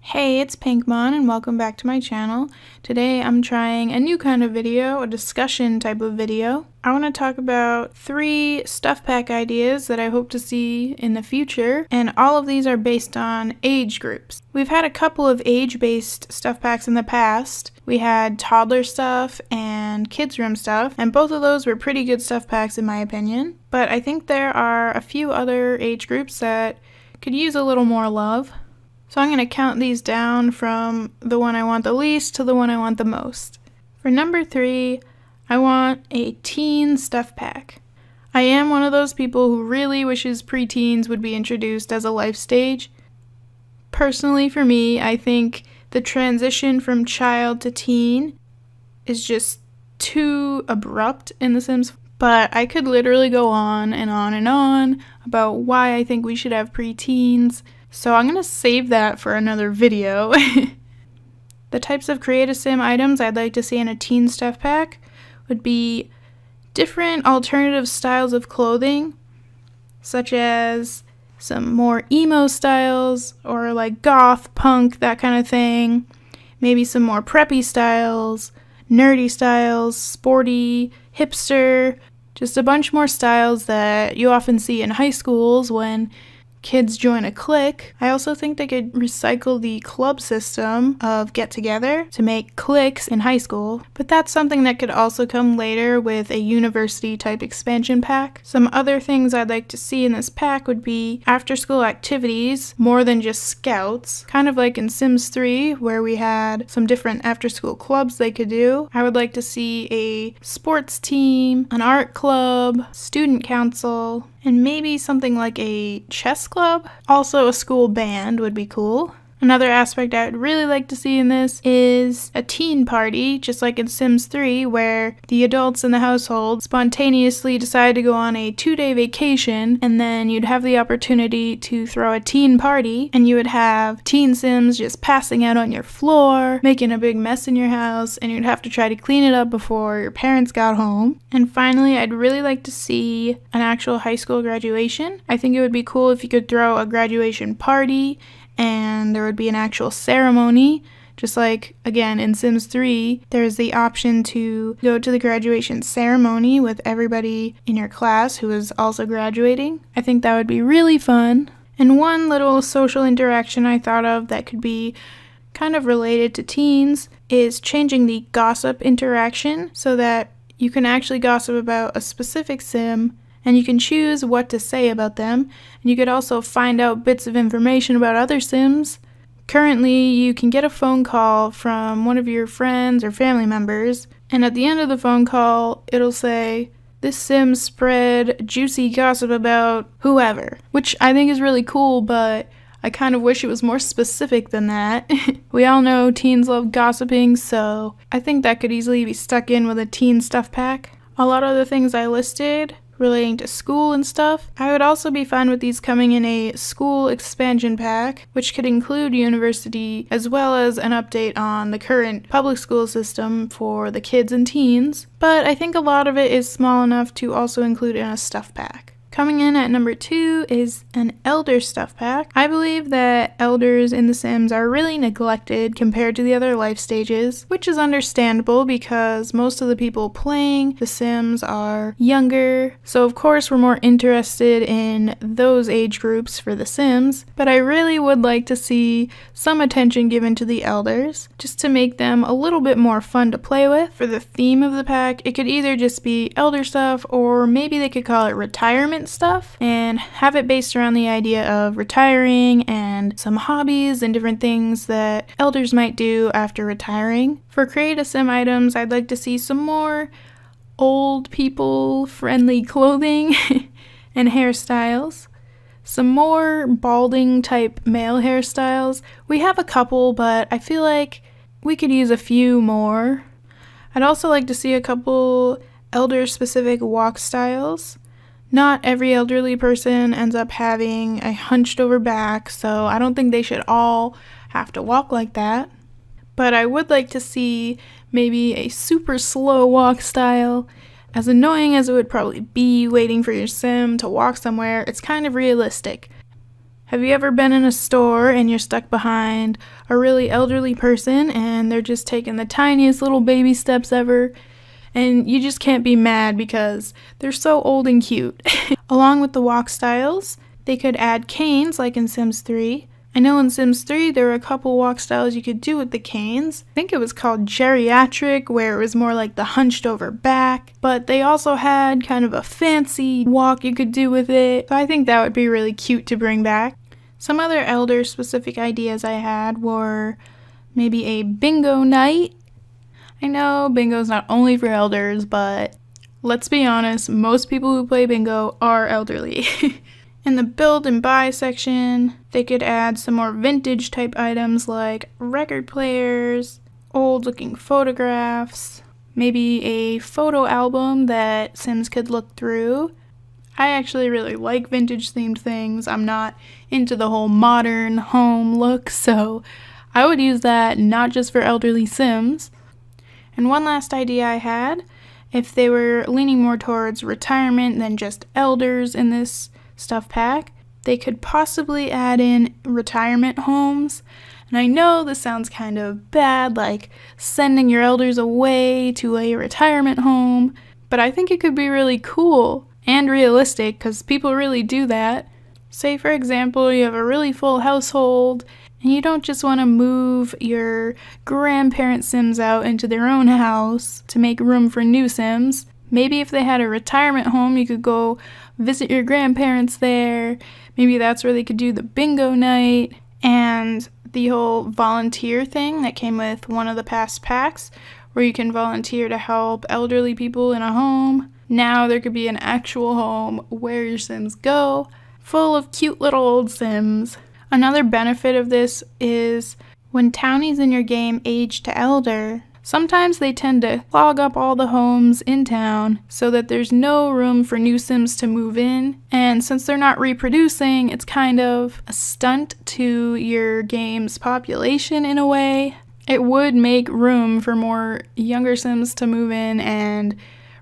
Hey, it's Pinkmon and welcome back to my channel. Today I'm trying a new kind of video, a discussion type of video. I want to talk about 3 stuff pack ideas that I hope to see in the future, and all of these are based on age groups. We've had a couple of age-based stuff packs in the past. We had toddler stuff and kids room stuff, and both of those were pretty good stuff packs in my opinion. But I think there are a few other age groups that could use a little more love. So I'm going to count these down from the one I want the least to the one I want the most. For number 3, I want a teen stuff pack. I am one of those people who really wishes preteens would be introduced as a life stage. Personally, for me, I think the transition from child to teen is just too abrupt in The Sims. But I could literally go on and on and on about why I think we should have preteens. So I'm going to save that for another video. The types of Create Sim items I'd like to see in a teen stuff pack would be different alternative styles of clothing, such as some more emo styles or like goth, punk, that kind of thing. Maybe some more preppy styles, nerdy styles, sporty, hipster, just a bunch more styles that you often see in high schools when kids join a clique. I also think they could recycle the club system of get together to make cliques in high school, but that's something that could also come later with a university type expansion pack. Some other things I'd like to see in this pack would be after school activities, more than just scouts, kind of like in Sims 3 where we had some different after school clubs they could do. I would like to see a sports team, an art club, student council, and maybe something like a chess club. Also, a school band would be cool. Another aspect I would really like to see in this is a teen party, just like in Sims 3, where the adults in the household spontaneously decide to go on a 2-day vacation, and then you'd have the opportunity to throw a teen party, and you would have teen Sims just passing out on your floor, making a big mess in your house, and you'd have to try to clean it up before your parents got home. And finally, I'd really like to see an actual high school graduation. I think it would be cool if you could throw a graduation party and there would be an actual ceremony, just like, again, in Sims 3, there's the option to go to the graduation ceremony with everybody in your class who is also graduating. I think that would be really fun. And one little social interaction I thought of that could be kind of related to teens is changing the gossip interaction so that you can actually gossip about a specific sim and you can choose what to say about them, and you could also find out bits of information about other Sims. Currently, you can get a phone call from one of your friends or family members, and at the end of the phone call, it'll say, "This Sim spread juicy gossip about whoever," which I think is really cool, but I kind of wish it was more specific than that. We all know teens love gossiping, so I think that could easily be stuck in with a teen stuff pack. A lot of the things I listed relating to school and stuff, I would also be fine with these coming in a school expansion pack, which could include university as well as an update on the current public school system for the kids and teens, but I think a lot of it is small enough to also include in a stuff pack. Coming in at number 2 is an elder stuff pack. I believe that elders in The Sims are really neglected compared to the other life stages, which is understandable because most of the people playing The Sims are younger, so of course we're more interested in those age groups for The Sims, but I really would like to see some attention given to the elders, just to make them a little bit more fun to play with. For the theme of the pack, it could either just be elder stuff, or maybe they could call it retirement stuff and have it based around the idea of retiring and some hobbies and different things that elders might do after retiring. For Create a Sim items, I'd like to see some more old people friendly clothing and hairstyles. Some more balding type male hairstyles. We have a couple, but I feel like we could use a few more. I'd also like to see a couple elder specific walk styles. Not every elderly person ends up having a hunched over back, so I don't think they should all have to walk like that. But I would like to see maybe a super slow walk style, As annoying as it would probably be waiting for your sim to walk somewhere, it's kind of realistic. Have you ever been in a store and you're stuck behind a really elderly person and they're just taking the tiniest little baby steps ever? And you just can't be mad because they're so old and cute. Along with the walk styles, they could add canes like in Sims 3. I know in Sims 3 there were a couple walk styles you could do with the canes. I think it was called geriatric, where it was more like the hunched over back. But they also had kind of a fancy walk you could do with it. So I think that would be really cute to bring back. Some other elder specific ideas I had were maybe a bingo night. I know bingo's not only for elders, but let's be honest, most people who play bingo are elderly. In the build and buy section, they could add some more vintage type items like record players, old looking photographs, maybe a photo album that Sims could look through. I actually really like vintage themed things. I'm not into the whole modern home look, so I would use that not just for elderly Sims. And one last idea I had, if they were leaning more towards retirement than just elders in this stuff pack, they could possibly add in retirement homes. And I know this sounds kind of bad, like sending your elders away to a retirement home, but I think it could be really cool and realistic because people really do that. Say, for example, you have a really full household and you don't just want to move your grandparent Sims out into their own house to make room for new Sims. Maybe if they had a retirement home, you could go visit your grandparents there. Maybe that's where they could do the bingo night. And the whole volunteer thing that came with one of the past packs, where you can volunteer to help elderly people in a home. Now there could be an actual home where your Sims go, full of cute little old Sims. Another benefit of this is when townies in your game age to elder, sometimes they tend to clog up all the homes in town so that there's no room for new Sims to move in. And since they're not reproducing, it's kind of a stunt to your game's population in a way. It would make room for more younger Sims to move in and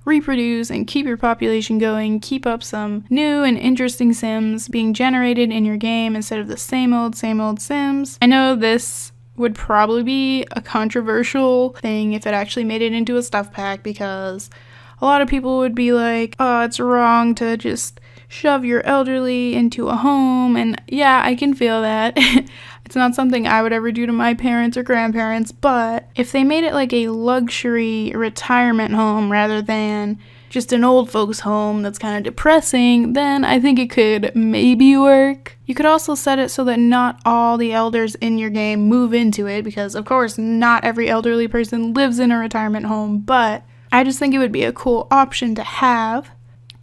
reproduce and keep your population going, keep up some new and interesting Sims being generated in your game instead of the same old Sims. I know this would probably be a controversial thing if it actually made it into a stuff pack, because a lot of people would be like, oh, it's wrong to just shove your elderly into a home. And yeah, I can feel that. It's not something I would ever do to my parents or grandparents, but if they made it like a luxury retirement home rather than just an old folks home that's kind of depressing, then I think it could maybe work. You could also set it so that not all the elders in your game move into it, because of course not every elderly person lives in a retirement home, but I just think it would be a cool option to have,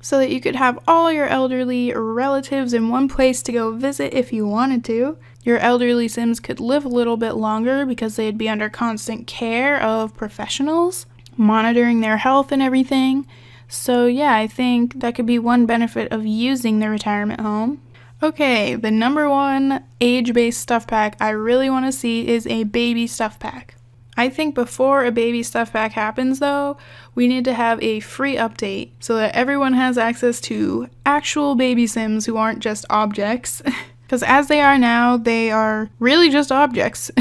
so that you could have all your elderly relatives in one place to go visit if you wanted to. Your elderly Sims could live a little bit longer because they'd be under constant care of professionals, monitoring their health and everything. So yeah, I think that could be one benefit of using the retirement home. Okay, the number one age-based stuff pack I really want to see is a baby stuff pack. I think before a baby stuff pack happens though, we need to have a free update so that everyone has access to actual baby Sims who aren't just objects. Because as they are now, they are really just objects.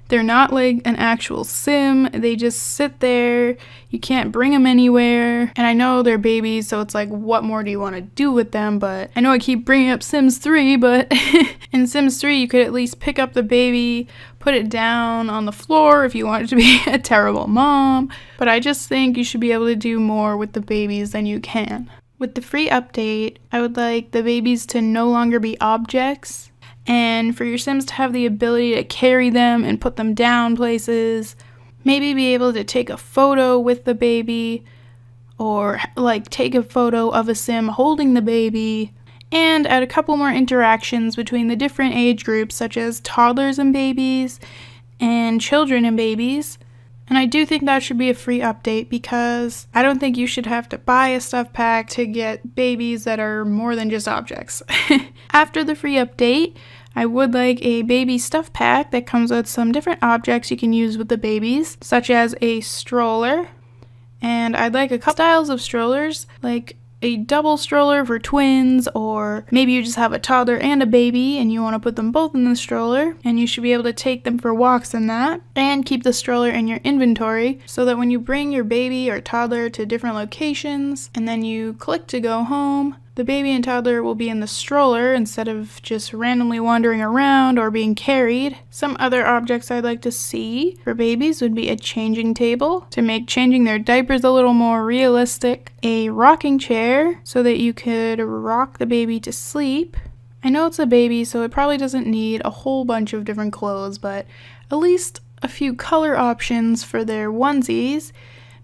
They're not like an actual Sim. They just sit there. You can't bring them anywhere. And I know they're babies, so it's like, what more do you want to do with them? But I know I keep bringing up Sims 3, but in Sims 3, you could at least pick up the baby, put it down on the floor if you wanted to be a terrible mom. But I just think you should be able to do more with the babies than you can. With the free update, I would like the babies to no longer be objects, and for your Sims to have the ability to carry them and put them down places. Maybe be able to take a photo with the baby, or like take a photo of a Sim holding the baby, and add a couple more interactions between the different age groups, such as toddlers and babies and children and babies. And I do think that should be a free update, because I don't think you should have to buy a stuff pack to get babies that are more than just objects. After the free update, I would like a baby stuff pack that comes with some different objects you can use with the babies, such as a stroller, And I'd like a couple styles of strollers, like a double stroller for twins, or maybe you just have a toddler and a baby and you want to put them both in the stroller, and you should be able to take them for walks in that and keep the stroller in your inventory so that when you bring your baby or toddler to different locations and then you click to go home, the baby and toddler will be in the stroller instead of just randomly wandering around or being carried. Some other objects I'd like to see for babies would be a changing table to make changing their diapers a little more realistic, a rocking chair so that you could rock the baby to sleep. I know it's a baby, so it probably doesn't need a whole bunch of different clothes, but at least a few color options for their onesies.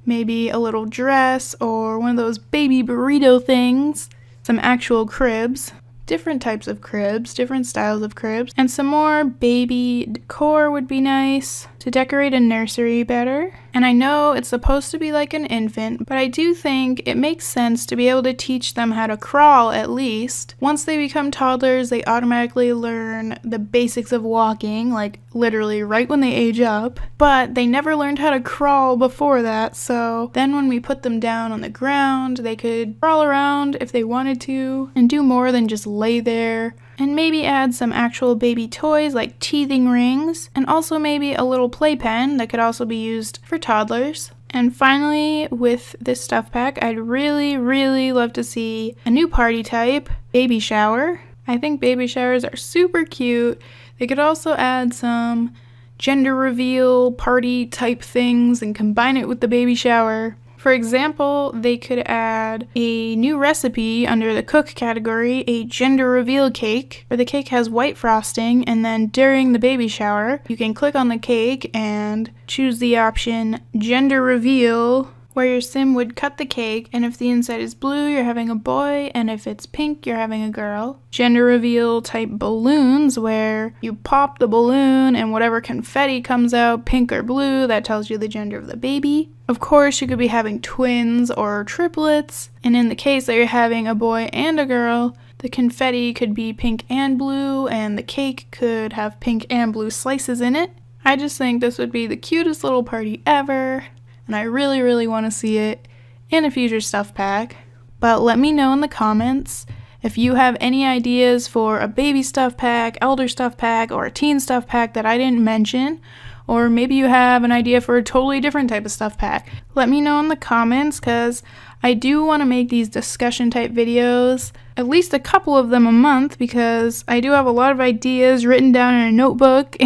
Maybe a little dress or one of those baby burrito things. Some actual cribs, different types of cribs, different styles of cribs, and some more baby decor would be nice to decorate a nursery better. And I know it's supposed to be like an infant, but I do think it makes sense to be able to teach them how to crawl at least. Once they become toddlers, they automatically learn the basics of walking, like literally right when they age up, but they never learned how to crawl before that, so then when we put them down on the ground, they could crawl around if they wanted to and do more than just lay there. And maybe add some actual baby toys like teething rings, and also maybe a little playpen that could also be used for toddlers. And finally, with this stuff pack, I'd really love to see a new party type, baby shower. I think baby showers are super cute. They could also add some gender reveal party type things and combine it with the baby shower. For example, they could add a new recipe under the cook category, a gender reveal cake, where the cake has white frosting, and then during the baby shower, you can click on the cake and choose the option gender reveal, where your sim would cut the cake, and if the inside is blue, you're having a boy, and if it's pink, you're having a girl. Gender reveal type balloons, where you pop the balloon and whatever confetti comes out, pink or blue, that tells you the gender of the baby. Of course, you could be having twins or triplets, and in the case that you're having a boy and a girl, the confetti could be pink and blue, and the cake could have pink and blue slices in it. I just think this would be the cutest little party ever, and I really want to see it in a future stuff pack. But let me know in the comments if you have any ideas for a baby stuff pack, elder stuff pack, or a teen stuff pack that I didn't mention. Or maybe you have an idea for a totally different type of stuff pack. Let me know in the comments, because I do want to make these discussion type videos, at least a couple of them a month, because I do have a lot of ideas written down in a notebook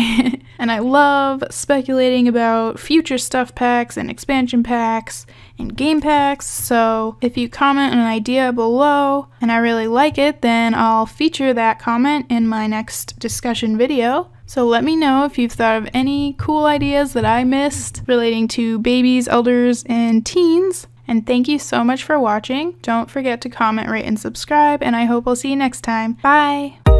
and I love speculating about future stuff packs and expansion packs and game packs. So if you comment an idea below and I really like it, then I'll feature that comment in my next discussion video. So let me know if you've thought of any cool ideas that I missed relating to babies, elders, and teens. And thank you so much for watching. Don't forget to comment, rate, and subscribe, and I hope I'll see you next time. Bye!